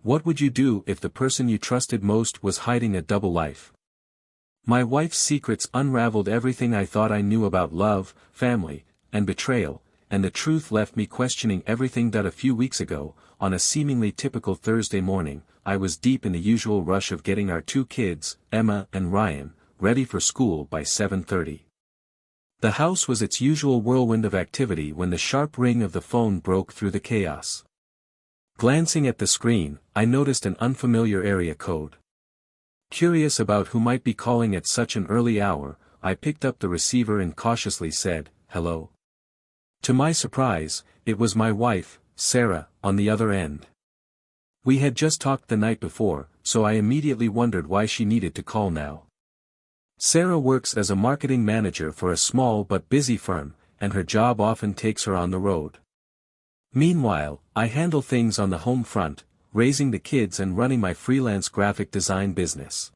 What would you do if the person you trusted most was hiding a double life? My wife's secrets unraveled everything I thought I knew about love, family, and betrayal, and the truth left me questioning everything that a few weeks ago, on a seemingly typical Thursday morning, I was deep in the usual rush of getting our two kids, Emma and Ryan, ready for school by 7:30. The house was its usual whirlwind of activity when the sharp ring of the phone broke through the chaos. Glancing at the screen, I noticed an unfamiliar area code. Curious about who might be calling at such an early hour, I picked up the receiver and cautiously said, "Hello." To my surprise, it was my wife, Sarah, on the other end. We had just talked the night before, so I immediately wondered why she needed to call now. Sarah works as a marketing manager for a small but busy firm, and her job often takes her on the road. Meanwhile, I handle things on the home front, raising the kids and running my freelance graphic design business.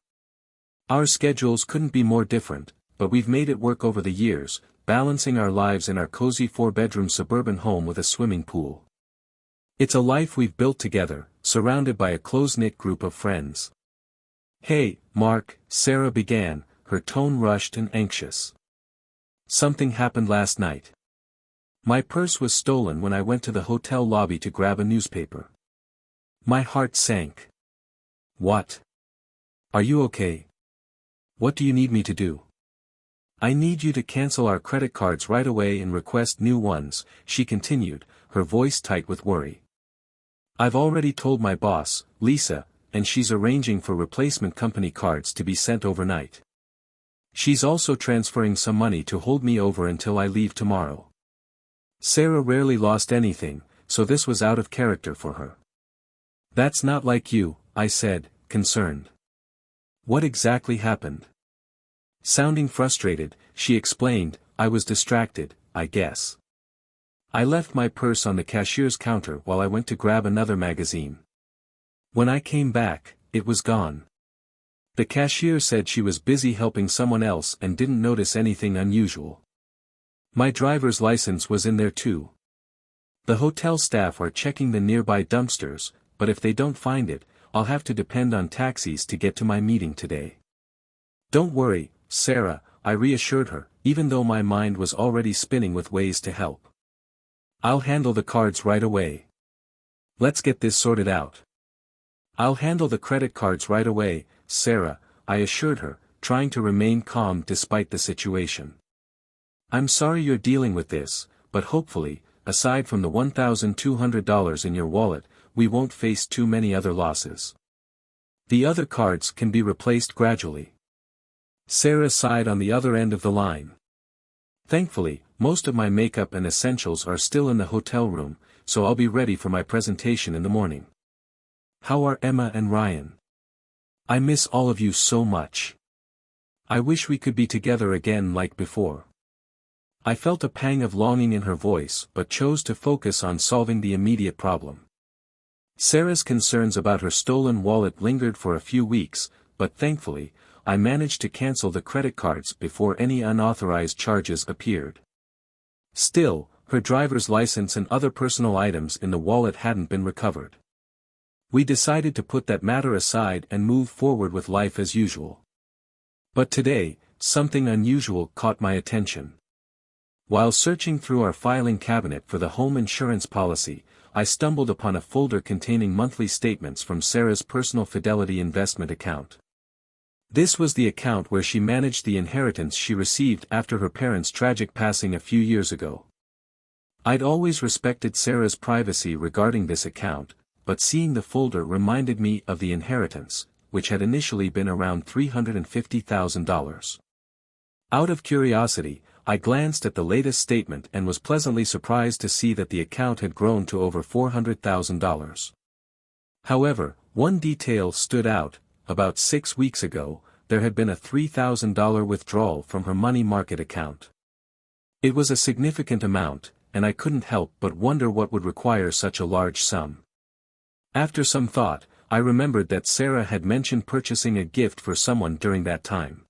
Our schedules couldn't be more different, but we've made it work over the years, balancing our lives in our cozy 4-bedroom suburban home with a swimming pool. It's a life we've built together, surrounded by a close-knit group of friends. "Hey, Mark," Sarah began, her tone rushed and anxious. "Something happened last night. My purse was stolen when I went to the hotel lobby to grab a newspaper." My heart sank. "What? Are you okay? What do you need me to do?" "I need you to cancel our credit cards right away and request new ones," she continued, her voice tight with worry. "I've already told my boss, Lisa, and she's arranging for replacement company cards to be sent overnight. She's also transferring some money to hold me over until I leave tomorrow." Sarah rarely lost anything, so this was out of character for her. "That's not like you," I said, concerned. "What exactly happened?" Sounding frustrated, she explained, "I was distracted, I guess. I left my purse on the cashier's counter while I went to grab another magazine. When I came back, it was gone. The cashier said she was busy helping someone else and didn't notice anything unusual. My driver's license was in there too. The hotel staff are checking the nearby dumpsters, but if they don't find it, I'll have to depend on taxis to get to my meeting today." "Don't worry, Sarah," I reassured her, even though my mind was already spinning with ways to help. "I'll handle the cards right away. Let's get this sorted out." "I'll handle the credit cards right away, Sarah," I assured her, trying to remain calm despite the situation. "I'm sorry you're dealing with this, but hopefully, aside from the $1,200 in your wallet, we won't face too many other losses. The other cards can be replaced gradually." Sarah sighed on the other end of the line. "Thankfully, most of my makeup and essentials are still in the hotel room, so I'll be ready for my presentation in the morning. How are Emma and Ryan? I miss all of you so much. I wish we could be together again like before." I felt a pang of longing in her voice but chose to focus on solving the immediate problem. Sarah's concerns about her stolen wallet lingered for a few weeks, but thankfully, I managed to cancel the credit cards before any unauthorized charges appeared. Still, her driver's license and other personal items in the wallet hadn't been recovered. We decided to put that matter aside and move forward with life as usual. But today, something unusual caught my attention. While searching through our filing cabinet for the home insurance policy, I stumbled upon a folder containing monthly statements from Sarah's personal Fidelity investment account. This was the account where she managed the inheritance she received after her parents' tragic passing a few years ago. I'd always respected Sarah's privacy regarding this account, but seeing the folder reminded me of the inheritance, which had initially been around $350,000. Out of curiosity, I glanced at the latest statement and was pleasantly surprised to see that the account had grown to over $400,000. However, one detail stood out: about 6 weeks ago, there had been a $3,000 withdrawal from her money market account. It was a significant amount, and I couldn't help but wonder what would require such a large sum. After some thought, I remembered that Sarah had mentioned purchasing a gift for someone during that time.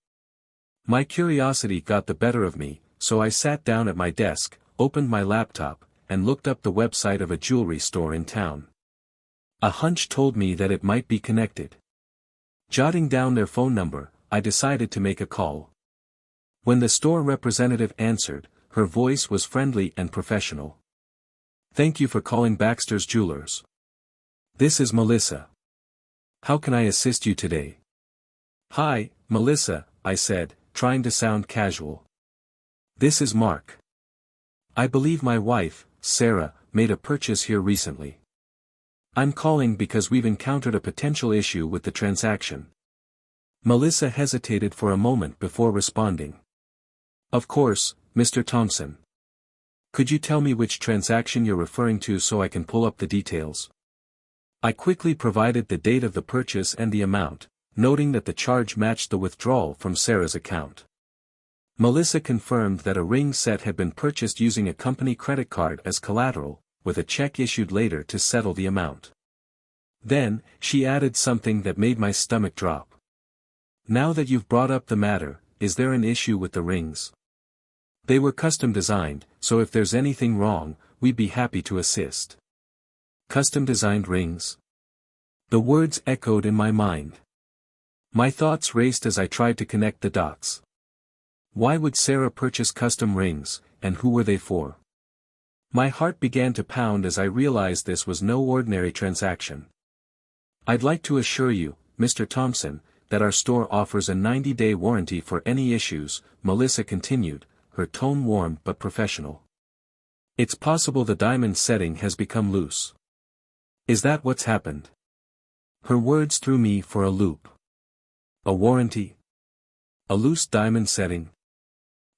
My curiosity got the better of me, so I sat down at my desk, opened my laptop, and looked up the website of a jewelry store in town. A hunch told me that it might be connected. Jotting down their phone number, I decided to make a call. When the store representative answered, her voice was friendly and professional. "Thank you for calling Baxter's Jewelers. This is Melissa. How can I assist you today?" "Hi, Melissa," I said, trying to sound casual. "This is Mark. I believe my wife, Sarah, made a purchase here recently. I'm calling because we've encountered a potential issue with the transaction." Melissa hesitated for a moment before responding. "Of course, Mr. Thompson. Could you tell me which transaction you're referring to so I can pull up the details?" I quickly provided the date of the purchase and the amount, noting that the charge matched the withdrawal from Sarah's account. Melissa confirmed that a ring set had been purchased using a company credit card as collateral, with a check issued later to settle the amount. Then, she added something that made my stomach drop. "Now that you've brought up the matter, is there an issue with the rings? They were custom designed, so if there's anything wrong, we'd be happy to assist." Custom designed rings? The words echoed in my mind. My thoughts raced as I tried to connect the dots. Why would Sarah purchase custom rings, and who were they for? My heart began to pound as I realized this was no ordinary transaction. "I'd like to assure you, Mr. Thompson, that our store offers a 90-day warranty for any issues," Melissa continued, her tone warm but professional. "It's possible the diamond setting has become loose." "Is that what's happened?" Her words threw me for a loop. A warranty? A loose diamond setting?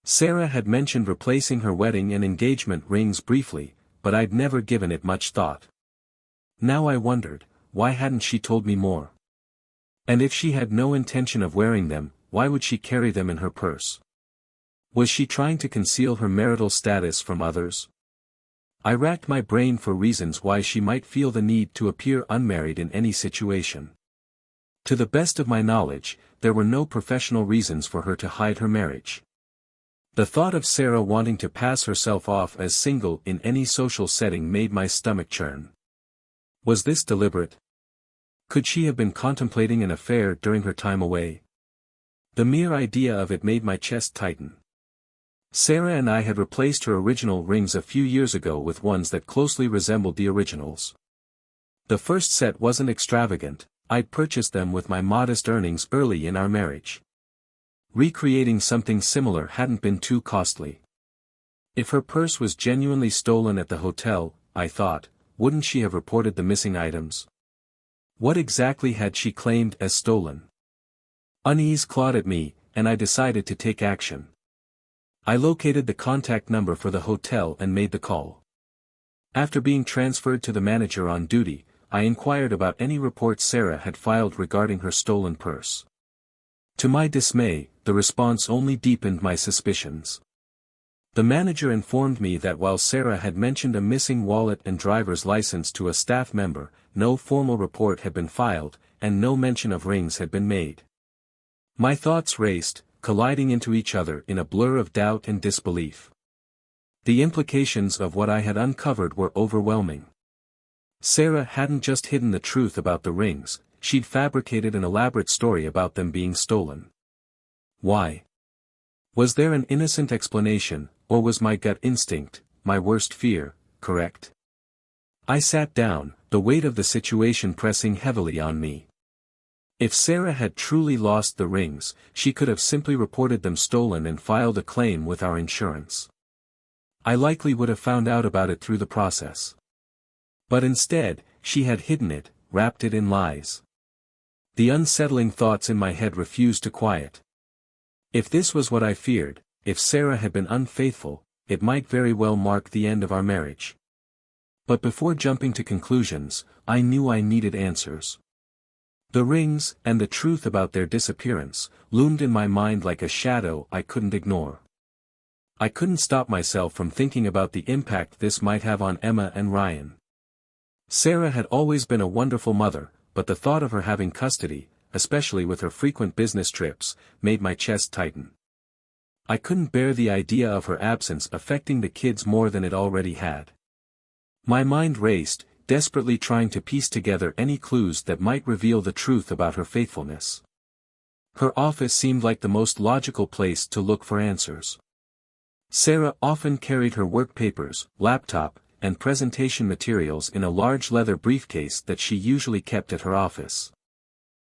Sarah had mentioned replacing her wedding and engagement rings briefly, but I'd never given it much thought. Now I wondered, why hadn't she told me more? And if she had no intention of wearing them, why would she carry them in her purse? Was she trying to conceal her marital status from others? I racked my brain for reasons why she might feel the need to appear unmarried in any situation. To the best of my knowledge, there were no professional reasons for her to hide her marriage. The thought of Sarah wanting to pass herself off as single in any social setting made my stomach churn. Was this deliberate? Could she have been contemplating an affair during her time away? The mere idea of it made my chest tighten. Sarah and I had replaced her original rings a few years ago with ones that closely resembled the originals. The first set wasn't extravagant, I'd purchased them with my modest earnings early in our marriage. Recreating something similar hadn't been too costly. If her purse was genuinely stolen at the hotel, I thought, wouldn't she have reported the missing items? What exactly had she claimed as stolen? Unease clawed at me, and I decided to take action. I located the contact number for the hotel and made the call. After being transferred to the manager on duty, I inquired about any reports Sarah had filed regarding her stolen purse. To my dismay, the response only deepened my suspicions. The manager informed me that while Sarah had mentioned a missing wallet and driver's license to a staff member, no formal report had been filed, and no mention of rings had been made. My thoughts raced, colliding into each other in a blur of doubt and disbelief. The implications of what I had uncovered were overwhelming. Sarah hadn't just hidden the truth about the rings, she'd fabricated an elaborate story about them being stolen. Why? Was there an innocent explanation, or was my gut instinct, my worst fear, correct? I sat down, the weight of the situation pressing heavily on me. If Sarah had truly lost the rings, she could have simply reported them stolen and filed a claim with our insurance. I likely would have found out about it through the process. But instead, she had hidden it, wrapped it in lies. The unsettling thoughts in my head refused to quiet. If this was what I feared, if Sarah had been unfaithful, it might very well mark the end of our marriage. But before jumping to conclusions, I knew I needed answers. The rings, and the truth about their disappearance, loomed in my mind like a shadow I couldn't ignore. I couldn't stop myself from thinking about the impact this might have on Emma and Ryan. Sarah had always been a wonderful mother, but the thought of her having custody, especially with her frequent business trips, made my chest tighten. I couldn't bear the idea of her absence affecting the kids more than it already had. My mind raced, desperately trying to piece together any clues that might reveal the truth about her faithfulness. Her office seemed like the most logical place to look for answers. Sarah often carried her work papers, laptop, and presentation materials in a large leather briefcase that she usually kept at her office.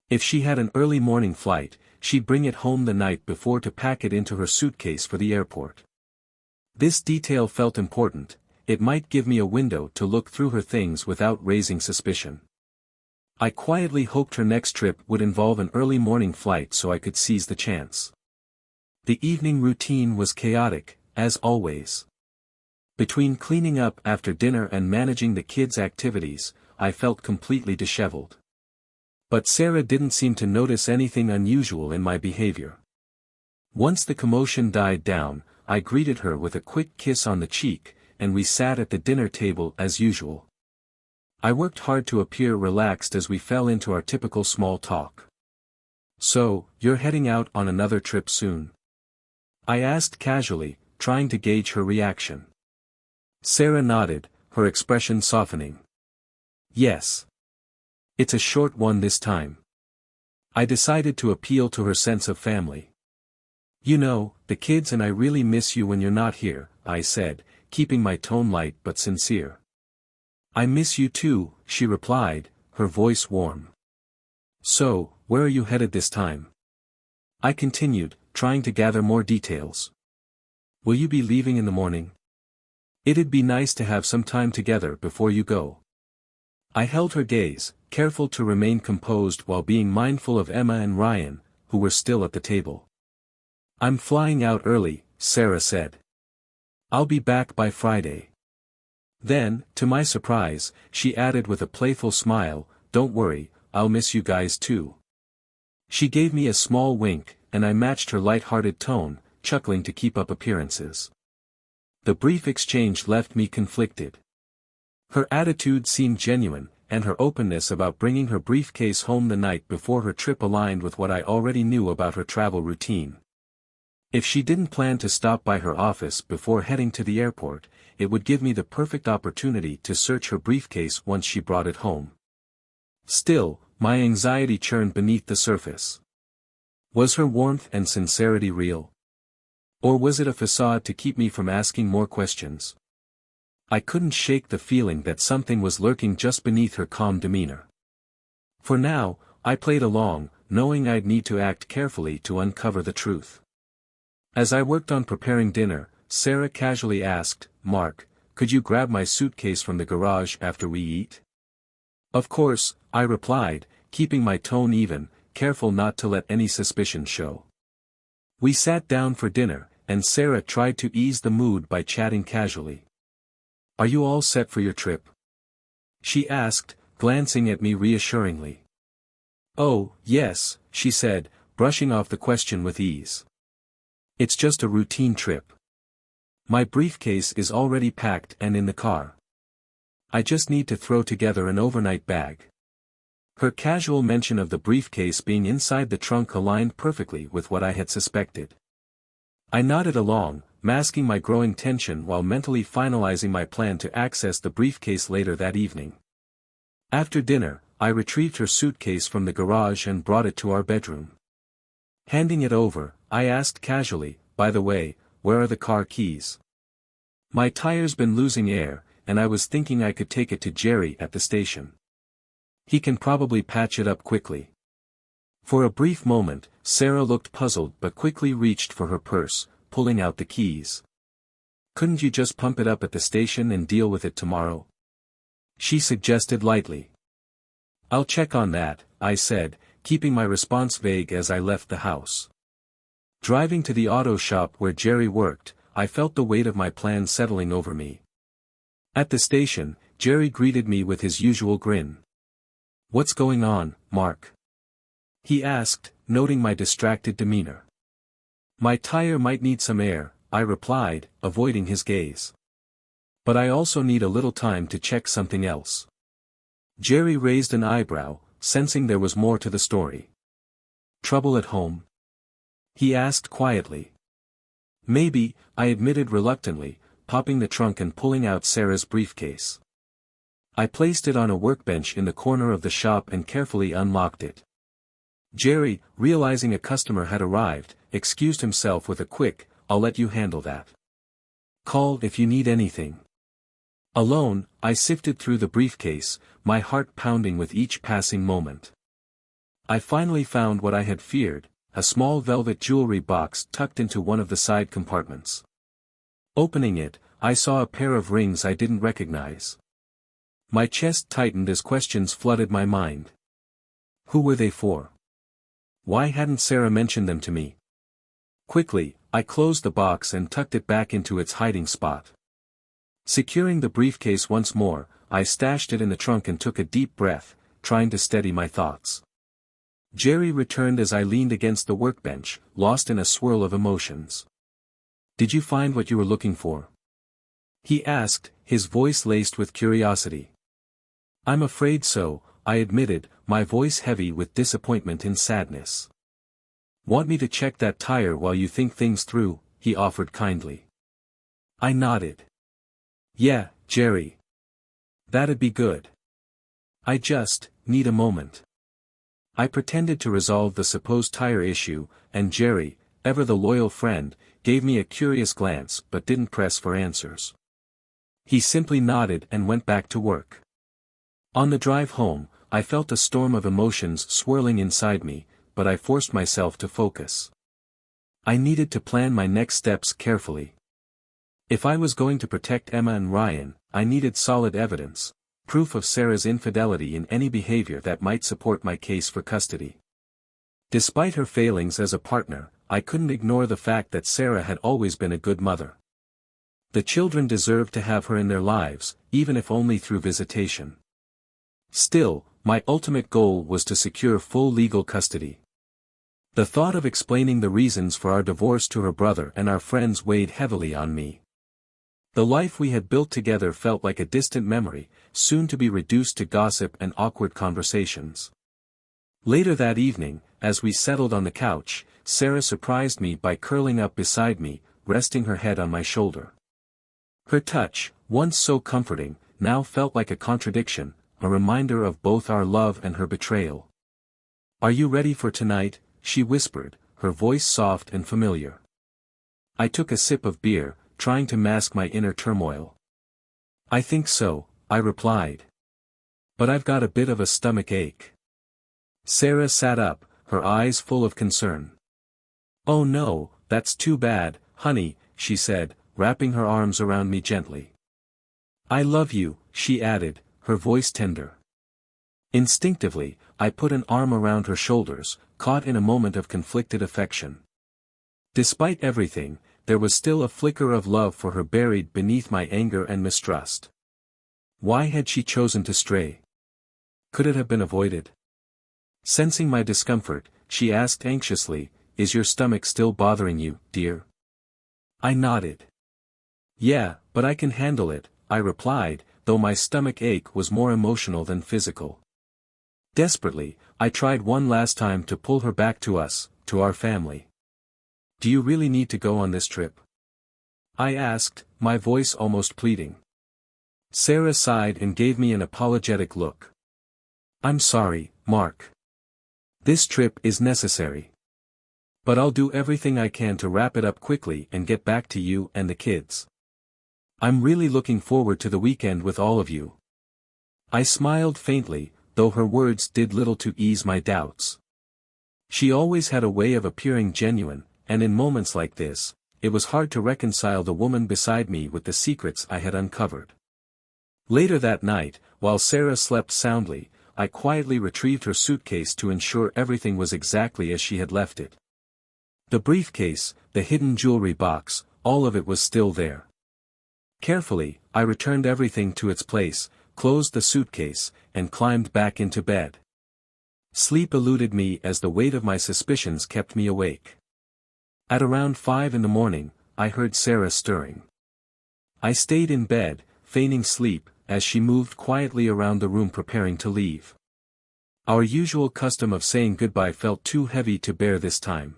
If she had an early morning flight, she'd bring it home the night before to pack it into her suitcase for the airport. This detail felt important. It might give me a window to look through her things without raising suspicion. I quietly hoped her next trip would involve an early morning flight so I could seize the chance. The evening routine was chaotic, as always. Between cleaning up after dinner and managing the kids' activities, I felt completely disheveled. But Sarah didn't seem to notice anything unusual in my behavior. Once the commotion died down, I greeted her with a quick kiss on the cheek, and we sat at the dinner table as usual. I worked hard to appear relaxed as we fell into our typical small talk. "So, you're heading out on another trip soon?" I asked casually, trying to gauge her reaction. Sarah nodded, her expression softening. "Yes. It's a short one this time." I decided to appeal to her sense of family. "You know, the kids and I really miss you when you're not here," I said, keeping my tone light but sincere. "I miss you too," she replied, her voice warm. "So, where are you headed this time?" I continued, trying to gather more details. "Will you be leaving in the morning? It'd be nice to have some time together before you go." I held her gaze, careful to remain composed while being mindful of Emma and Ryan, who were still at the table. "I'm flying out early," Sarah said. "I'll be back by Friday." Then, to my surprise, she added with a playful smile, "Don't worry, I'll miss you guys too." She gave me a small wink, and I matched her light-hearted tone, chuckling to keep up appearances. The brief exchange left me conflicted. Her attitude seemed genuine, and her openness about bringing her briefcase home the night before her trip aligned with what I already knew about her travel routine. If she didn't plan to stop by her office before heading to the airport, it would give me the perfect opportunity to search her briefcase once she brought it home. Still, my anxiety churned beneath the surface. Was her warmth and sincerity real? Or was it a facade to keep me from asking more questions? I couldn't shake the feeling that something was lurking just beneath her calm demeanor. For now, I played along, knowing I'd need to act carefully to uncover the truth. As I worked on preparing dinner, Sarah casually asked, "Mark, could you grab my suitcase from the garage after we eat?" "Of course," I replied, keeping my tone even, careful not to let any suspicion show. We sat down for dinner, and Sarah tried to ease the mood by chatting casually. "Are you all set for your trip?" she asked, glancing at me reassuringly. "Oh, yes," she said, brushing off the question with ease. "It's just a routine trip. My briefcase is already packed and in the car. I just need to throw together an overnight bag." Her casual mention of the briefcase being inside the trunk aligned perfectly with what I had suspected. I nodded along, masking my growing tension while mentally finalizing my plan to access the briefcase later that evening. After dinner, I retrieved her suitcase from the garage and brought it to our bedroom. Handing it over, I asked casually, "By the way, where are the car keys? My tire's been losing air, and I was thinking I could take it to Jerry at the station. He can probably patch it up quickly." For a brief moment, Sarah looked puzzled but quickly reached for her purse, pulling out the keys. "Couldn't you just pump it up at the station and deal with it tomorrow?" she suggested lightly. "I'll check on that," I said, keeping my response vague as I left the house. Driving to the auto shop where Jerry worked, I felt the weight of my plan settling over me. At the station, Jerry greeted me with his usual grin. "What's going on, Mark?" he asked, noting my distracted demeanor. "My tire might need some air," I replied, avoiding his gaze. "But I also need a little time to check something else." Jerry raised an eyebrow, sensing there was more to the story. "Trouble at home?" he asked quietly. "Maybe," I admitted reluctantly, popping the trunk and pulling out Sarah's briefcase. I placed it on a workbench in the corner of the shop and carefully unlocked it. Jerry, realizing a customer had arrived, excused himself with a quick, "I'll let you handle that. Call if you need anything." Alone, I sifted through the briefcase, my heart pounding with each passing moment. I finally found what I had feared, a small velvet jewelry box tucked into one of the side compartments. Opening it, I saw a pair of rings I didn't recognize. My chest tightened as questions flooded my mind. Who were they for? Why hadn't Sarah mentioned them to me? Quickly, I closed the box and tucked it back into its hiding spot. Securing the briefcase once more, I stashed it in the trunk and took a deep breath, trying to steady my thoughts. Jerry returned as I leaned against the workbench, lost in a swirl of emotions. "Did you find what you were looking for?" he asked, his voice laced with curiosity. "I'm afraid so," I admitted, my voice heavy with disappointment and sadness. "Want me to check that tire while you think things through?" he offered kindly. I nodded. "Yeah, Jerry. That'd be good. I just need a moment." I pretended to resolve the supposed tire issue, and Jerry, ever the loyal friend, gave me a curious glance but didn't press for answers. He simply nodded and went back to work. On the drive home, I felt a storm of emotions swirling inside me, but I forced myself to focus. I needed to plan my next steps carefully. If I was going to protect Emma and Ryan, I needed solid evidence, proof of Sarah's infidelity in any behavior that might support my case for custody. Despite her failings as a partner, I couldn't ignore the fact that Sarah had always been a good mother. The children deserved to have her in their lives, even if only through visitation. Still, my ultimate goal was to secure full legal custody. The thought of explaining the reasons for our divorce to her brother and our friends weighed heavily on me. The life we had built together felt like a distant memory, soon to be reduced to gossip and awkward conversations. Later that evening, as we settled on the couch, Sarah surprised me by curling up beside me, resting her head on my shoulder. Her touch, once so comforting, now felt like a contradiction, a reminder of both our love and her betrayal. "Are you ready for tonight?" she whispered, her voice soft and familiar. I took a sip of beer, trying to mask my inner turmoil. "I think so," I replied. "But I've got a bit of a stomach ache." Sarah sat up, her eyes full of concern. "Oh no, that's too bad, honey," she said, wrapping her arms around me gently. "I love you," she added, her voice tender. Instinctively, I put an arm around her shoulders, caught in a moment of conflicted affection. Despite everything, there was still a flicker of love for her buried beneath my anger and mistrust. Why had she chosen to stray? Could it have been avoided? Sensing my discomfort, she asked anxiously, "Is your stomach still bothering you, dear?" I nodded. "Yeah, but I can handle it," I replied, though my stomach ache was more emotional than physical. Desperately, I tried one last time to pull her back to us, to our family. "Do you really need to go on this trip?" I asked, my voice almost pleading. Sarah sighed and gave me an apologetic look. "I'm sorry, Mark. This trip is necessary. But I'll do everything I can to wrap it up quickly and get back to you and the kids. I'm really looking forward to the weekend with all of you." I smiled faintly, though her words did little to ease my doubts. She always had a way of appearing genuine, and in moments like this, it was hard to reconcile the woman beside me with the secrets I had uncovered. Later that night, while Sarah slept soundly, I quietly retrieved her suitcase to ensure everything was exactly as she had left it. The briefcase, the hidden jewelry box, all of it was still there. Carefully, I returned everything to its place, closed the suitcase, and climbed back into bed. Sleep eluded me as the weight of my suspicions kept me awake. At around 5 in the morning, I heard Sarah stirring. I stayed in bed, feigning sleep, as she moved quietly around the room preparing to leave. Our usual custom of saying goodbye felt too heavy to bear this time.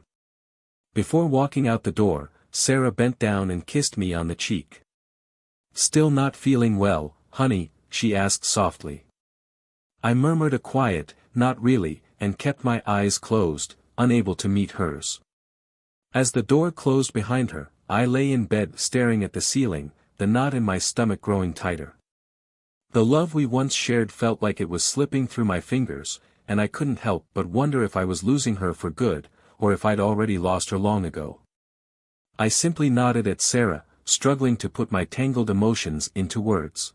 Before walking out the door, Sarah bent down and kissed me on the cheek. "Still not feeling well, honey," she asked softly. I murmured a quiet, "Not really," and kept my eyes closed, unable to meet hers. As the door closed behind her, I lay in bed staring at the ceiling, the knot in my stomach growing tighter. The love we once shared felt like it was slipping through my fingers, and I couldn't help but wonder if I was losing her for good, or if I'd already lost her long ago. I simply nodded at Sarah, struggling to put my tangled emotions into words.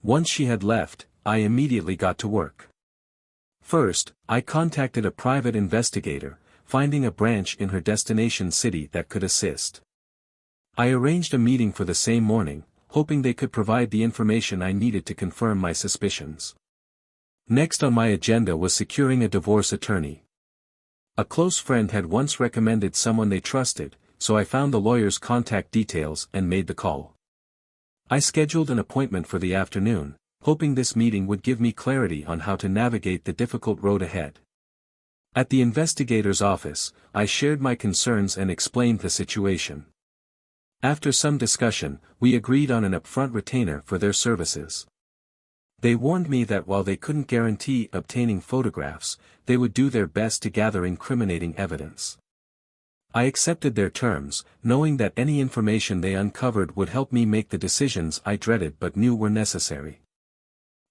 Once she had left, I immediately got to work. First, I contacted a private investigator, finding a branch in her destination city that could assist. I arranged a meeting for the same morning, hoping they could provide the information I needed to confirm my suspicions. Next on my agenda was securing a divorce attorney. A close friend had once recommended someone they trusted, so I found the lawyer's contact details and made the call. I scheduled an appointment for the afternoon, hoping this meeting would give me clarity on how to navigate the difficult road ahead. At the investigator's office, I shared my concerns and explained the situation. After some discussion, we agreed on an upfront retainer for their services. They warned me that while they couldn't guarantee obtaining photographs, they would do their best to gather incriminating evidence. I accepted their terms, knowing that any information they uncovered would help me make the decisions I dreaded but knew were necessary.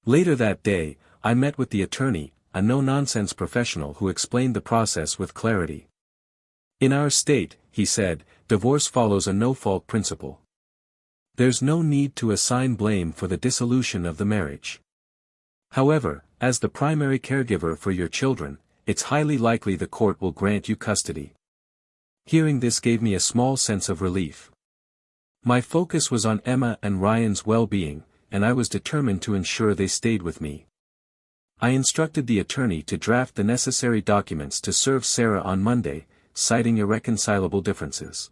Later that day, I met with the attorney, a no-nonsense professional who explained the process with clarity. In our state, he said, divorce follows a no-fault principle. There's no need to assign blame for the dissolution of the marriage. However, as the primary caregiver for your children, it's highly likely the court will grant you custody. Hearing this gave me a small sense of relief. My focus was on Emma and Ryan's well-being, and I was determined to ensure they stayed with me. I instructed the attorney to draft the necessary documents to serve Sarah on Monday, citing irreconcilable differences.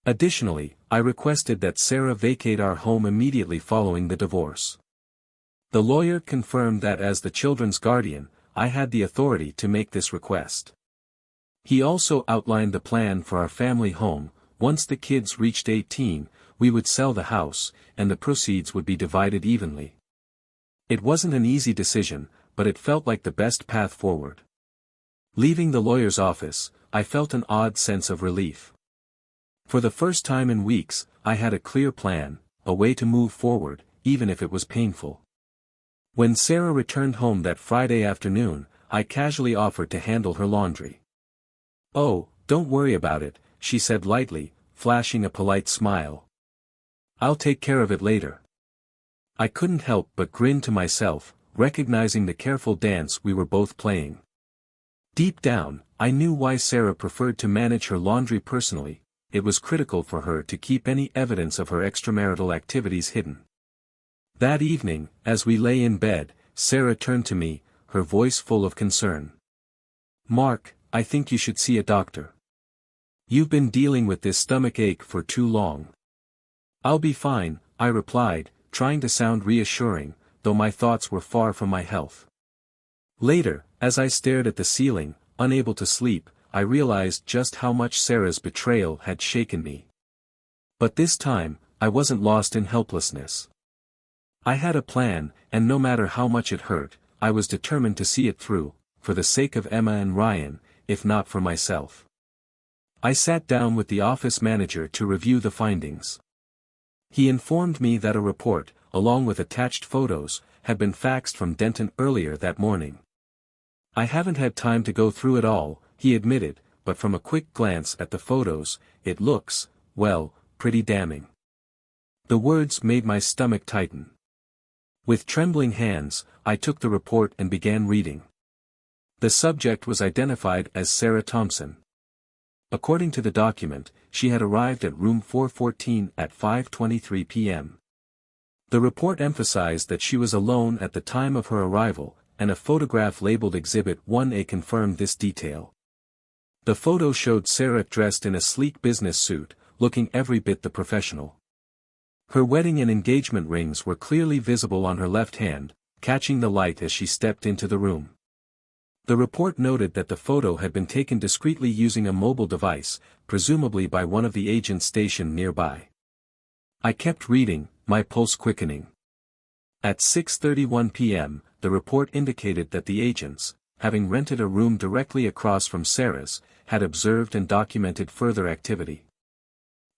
Additionally, I requested that Sarah vacate our home immediately following the divorce. The lawyer confirmed that as the children's guardian, I had the authority to make this request. He also outlined the plan for our family home. Once the kids reached 18, we would sell the house, and the proceeds would be divided evenly. It wasn't an easy decision, but it felt like the best path forward. Leaving the lawyer's office, I felt an odd sense of relief. For the first time in weeks, I had a clear plan, a way to move forward, even if it was painful. When Sarah returned home that Friday afternoon, I casually offered to handle her laundry. "Oh, don't worry about it," she said lightly, flashing a polite smile. "I'll take care of it later." I couldn't help but grin to myself, recognizing the careful dance we were both playing. Deep down, I knew why Sarah preferred to manage her laundry personally. It was critical for her to keep any evidence of her extramarital activities hidden. That evening, as we lay in bed, Sarah turned to me, her voice full of concern. "Mark, I think you should see a doctor. You've been dealing with this stomach ache for too long." "I'll be fine," I replied, trying to sound reassuring, though my thoughts were far from my health. Later, as I stared at the ceiling, unable to sleep, I realized just how much Sarah's betrayal had shaken me. But this time, I wasn't lost in helplessness. I had a plan, and no matter how much it hurt, I was determined to see it through, for the sake of Emma and Ryan, if not for myself. I sat down with the office manager to review the findings. He informed me that a report, along with attached photos, had been faxed from Denton earlier that morning. "I haven't had time to go through it all," he admitted, "but from a quick glance at the photos, it looks, well, pretty damning." The words made my stomach tighten. With trembling hands, I took the report and began reading. The subject was identified as Sarah Thompson. According to the document, she had arrived at room 414 at 5:23 p.m. The report emphasized that she was alone at the time of her arrival, and a photograph labeled Exhibit 1A confirmed this detail. The photo showed Sarah dressed in a sleek business suit, looking every bit the professional. Her wedding and engagement rings were clearly visible on her left hand, catching the light as she stepped into the room. The report noted that the photo had been taken discreetly using a mobile device, presumably by one of the agents stationed nearby. I kept reading, my pulse quickening. At 6:31 p.m., the report indicated that the agents, having rented a room directly across from Sarah's, had observed and documented further activity.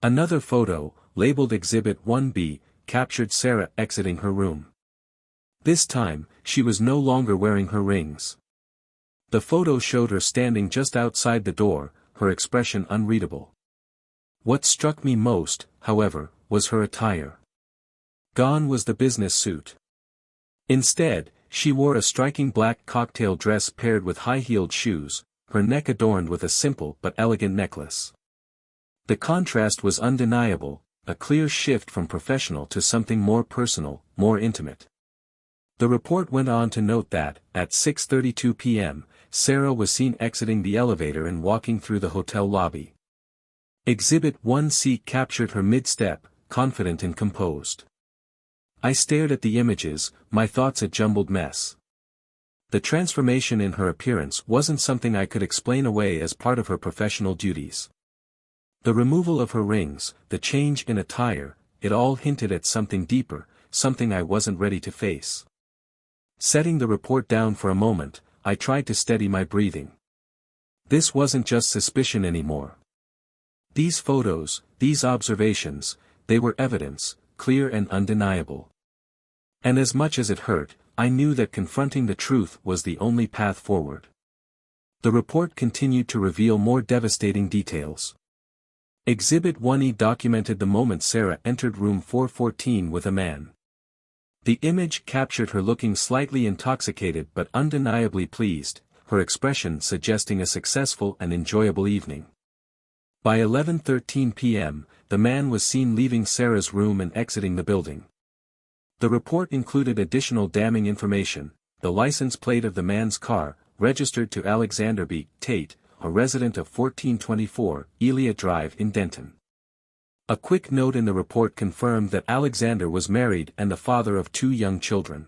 Another photo, labeled Exhibit 1B, captured Sarah exiting her room. This time, she was no longer wearing her rings. The photo showed her standing just outside the door, her expression unreadable. What struck me most, however, was her attire. Gone was the business suit. Instead, she wore a striking black cocktail dress paired with high-heeled shoes, her neck adorned with a simple but elegant necklace. The contrast was undeniable, a clear shift from professional to something more personal, more intimate. The report went on to note that, at 6:32 p.m., Sarah was seen exiting the elevator and walking through the hotel lobby. Exhibit 1C captured her mid-step, confident and composed. I stared at the images, my thoughts a jumbled mess. The transformation in her appearance wasn't something I could explain away as part of her professional duties. The removal of her rings, the change in attire, it all hinted at something deeper, something I wasn't ready to face. Setting the report down for a moment, I tried to steady my breathing. This wasn't just suspicion anymore. These photos, these observations, they were evidence, clear and undeniable. And as much as it hurt, I knew that confronting the truth was the only path forward. The report continued to reveal more devastating details. Exhibit 1E documented the moment Sarah entered room 414 with a man. The image captured her looking slightly intoxicated but undeniably pleased, her expression suggesting a successful and enjoyable evening. By 11:13 p.m., the man was seen leaving Sarah's room and exiting the building. The report included additional damning information: the license plate of the man's car, registered to Alexander B. Tate, a resident of 1424 Elia Drive in Denton. A quick note in the report confirmed that Alexander was married and the father of 2 young children.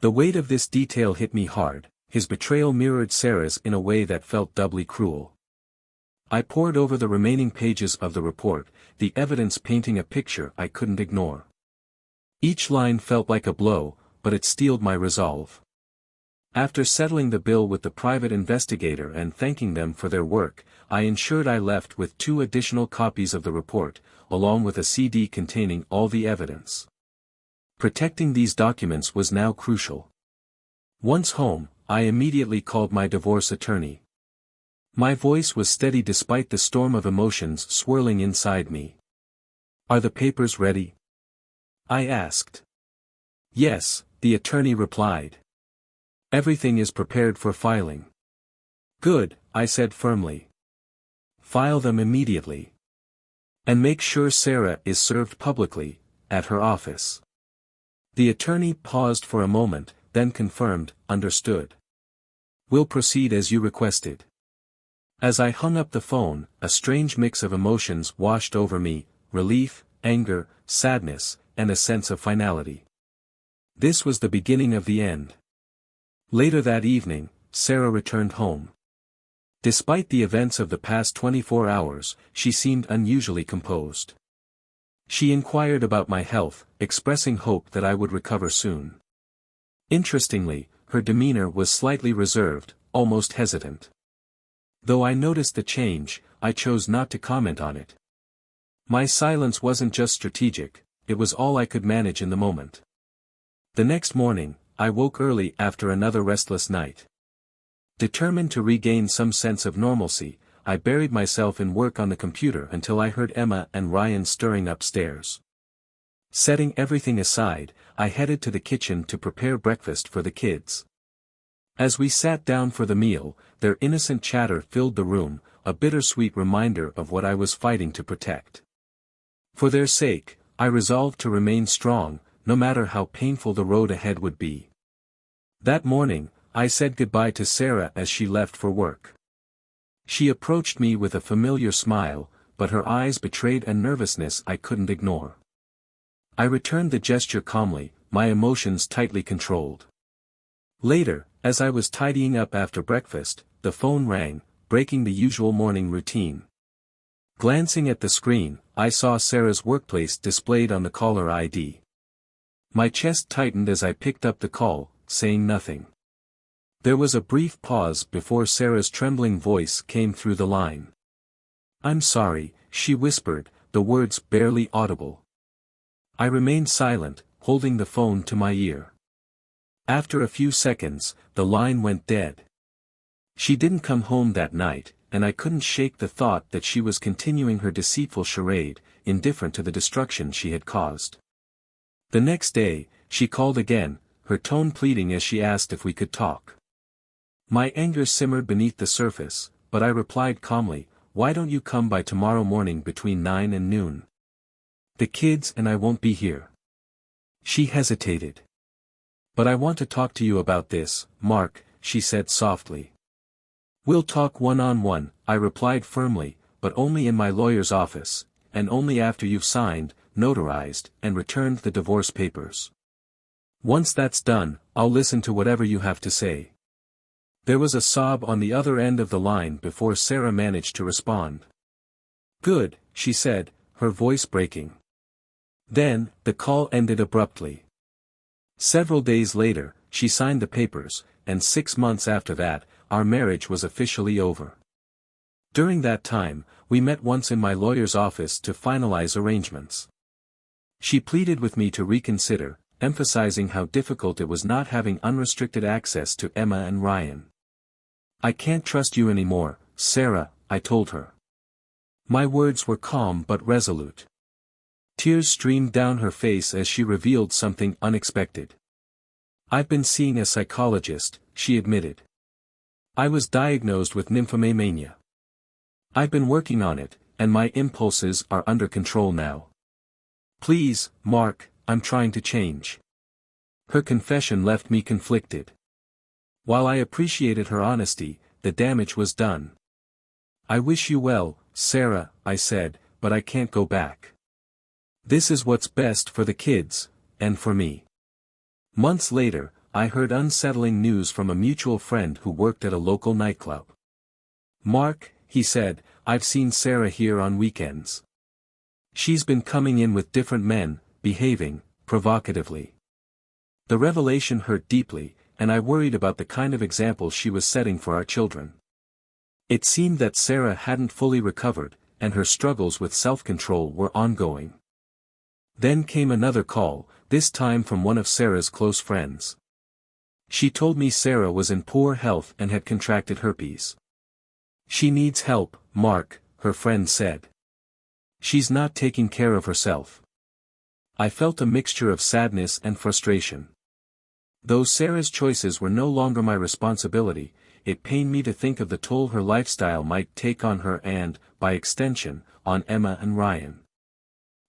The weight of this detail hit me hard. His betrayal mirrored Sarah's in a way that felt doubly cruel. I pored over the remaining pages of the report, the evidence painting a picture I couldn't ignore. Each line felt like a blow, but it steeled my resolve. After settling the bill with the private investigator and thanking them for their work, I ensured I left with 2 additional copies of the report, along with a CD containing all the evidence. Protecting these documents was now crucial. Once home, I immediately called my divorce attorney. My voice was steady despite the storm of emotions swirling inside me. "Are the papers ready?" I asked. "Yes," the attorney replied. "Everything is prepared for filing." "Good," I said firmly. "File them immediately. And make sure Sarah is served publicly, at her office." The attorney paused for a moment, then confirmed, "Understood. We'll proceed as you requested." As I hung up the phone, a strange mix of emotions washed over me: relief, anger, sadness, and a sense of finality. This was the beginning of the end. Later that evening, Sarah returned home. Despite the events of the past 24 hours, she seemed unusually composed. She inquired about my health, expressing hope that I would recover soon. Interestingly, her demeanor was slightly reserved, almost hesitant. Though I noticed the change, I chose not to comment on it. My silence wasn't just strategic, it was all I could manage in the moment. The next morning, I woke early after another restless night. Determined to regain some sense of normalcy, I buried myself in work on the computer until I heard Emma and Ryan stirring upstairs. Setting everything aside, I headed to the kitchen to prepare breakfast for the kids. As we sat down for the meal, their innocent chatter filled the room, a bittersweet reminder of what I was fighting to protect. For their sake, I resolved to remain strong, no matter how painful the road ahead would be. That morning, I said goodbye to Sarah as she left for work. She approached me with a familiar smile, but her eyes betrayed a nervousness I couldn't ignore. I returned the gesture calmly, my emotions tightly controlled. Later, as I was tidying up after breakfast, the phone rang, breaking the usual morning routine. Glancing at the screen, I saw Sarah's workplace displayed on the caller ID. My chest tightened as I picked up the call, saying nothing. There was a brief pause before Sarah's trembling voice came through the line. "I'm sorry," she whispered, the words barely audible. I remained silent, holding the phone to my ear. After a few seconds, the line went dead. She didn't come home that night, and I couldn't shake the thought that she was continuing her deceitful charade, indifferent to the destruction she had caused. The next day, she called again, her tone pleading as she asked if we could talk. My anger simmered beneath the surface, but I replied calmly, "Why don't you come by tomorrow morning between 9 and noon? The kids and I won't be here." She hesitated. "But I want to talk to you about this, Mark," she said softly. "We'll talk one-on-one," I replied firmly, "but only in my lawyer's office, and only after you've signed, notarized, and returned the divorce papers. Once that's done, I'll listen to whatever you have to say." There was a sob on the other end of the line before Sarah managed to respond. "Good," she said, her voice breaking. Then, the call ended abruptly. Several days later, she signed the papers, and 6 months after that, our marriage was officially over. During that time, we met once in my lawyer's office to finalize arrangements. She pleaded with me to reconsider, emphasizing how difficult it was not having unrestricted access to Emma and Ryan. "I can't trust you anymore, Sarah," I told her. My words were calm but resolute. Tears streamed down her face as she revealed something unexpected. "I've been seeing a psychologist," she admitted. "I was diagnosed with nymphomania. I've been working on it, and my impulses are under control now. Please, Mark, I'm trying to change." Her confession left me conflicted. While I appreciated her honesty, the damage was done. "I wish you well, Sarah," I said, "but I can't go back. This is what's best for the kids, and for me." Months later, I heard unsettling news from a mutual friend who worked at a local nightclub. "Mark," he said, "I've seen Sarah here on weekends. She's been coming in with different men, behaving provocatively." The revelation hurt deeply, and I worried about the kind of example she was setting for our children. It seemed that Sarah hadn't fully recovered, and her struggles with self-control were ongoing. Then came another call, this time from one of Sarah's close friends. She told me Sarah was in poor health and had contracted herpes. "She needs help, Mark," her friend said. "She's not taking care of herself." I felt a mixture of sadness and frustration. Though Sarah's choices were no longer my responsibility, it pained me to think of the toll her lifestyle might take on her and, by extension, on Emma and Ryan.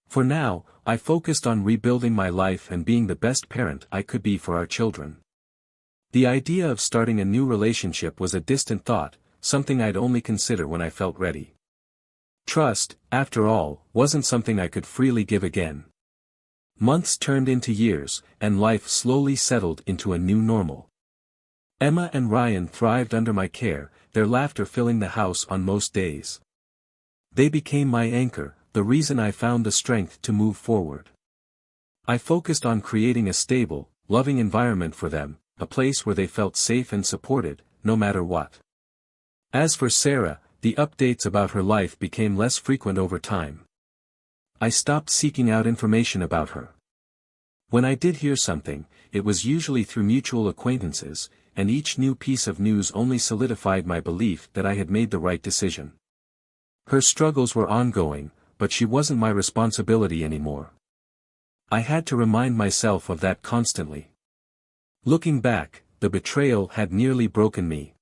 For now, I focused on rebuilding my life and being the best parent I could be for our children. The idea of starting a new relationship was a distant thought, something I'd only consider when I felt ready. Trust, after all, wasn't something I could freely give again. Months turned into years, and life slowly settled into a new normal. Emma and Ryan thrived under my care, their laughter filling the house on most days. They became my anchor, the reason I found the strength to move forward. I focused on creating a stable, loving environment for them, a place where they felt safe and supported, no matter what. As for Sarah, the updates about her life became less frequent over time. I stopped seeking out information about her. When I did hear something, it was usually through mutual acquaintances, and each new piece of news only solidified my belief that I had made the right decision. Her struggles were ongoing, but she wasn't my responsibility anymore. I had to remind myself of that constantly. Looking back, the betrayal had nearly broken me.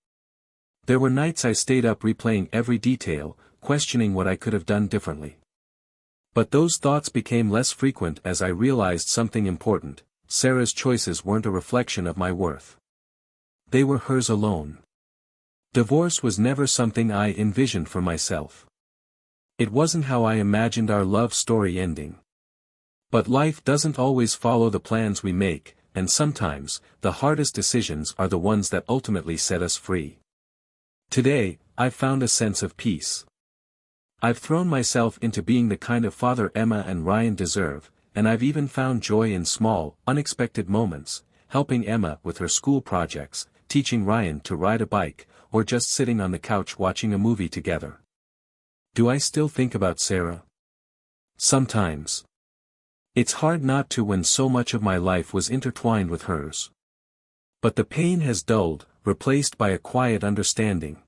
There were nights I stayed up replaying every detail, questioning what I could have done differently. But those thoughts became less frequent as I realized something important: Sarah's choices weren't a reflection of my worth. They were hers alone. Divorce was never something I envisioned for myself. It wasn't how I imagined our love story ending. But life doesn't always follow the plans we make, and sometimes, the hardest decisions are the ones that ultimately set us free. Today, I've found a sense of peace. I've thrown myself into being the kind of father Emma and Ryan deserve, and I've even found joy in small, unexpected moments, helping Emma with her school projects, teaching Ryan to ride a bike, or just sitting on the couch watching a movie together. Do I still think about Sarah? Sometimes. It's hard not to when so much of my life was intertwined with hers. But the pain has dulled, replaced by a quiet understanding.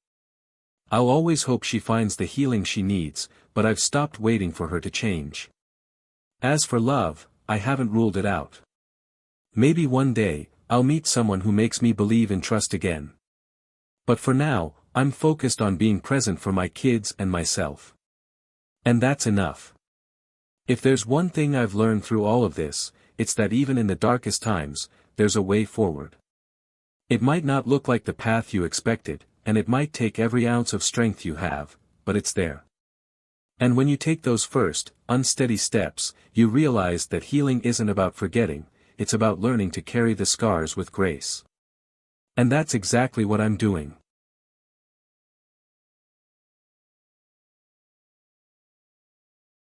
I'll always hope she finds the healing she needs, but I've stopped waiting for her to change. As for love, I haven't ruled it out. Maybe one day, I'll meet someone who makes me believe and trust again. But for now, I'm focused on being present for my kids and myself. And that's enough. If there's one thing I've learned through all of this, it's that even in the darkest times, there's a way forward. It might not look like the path you expected, and it might take every ounce of strength you have, but it's there. And when you take those first, unsteady steps, you realize that healing isn't about forgetting, it's about learning to carry the scars with grace. And that's exactly what I'm doing.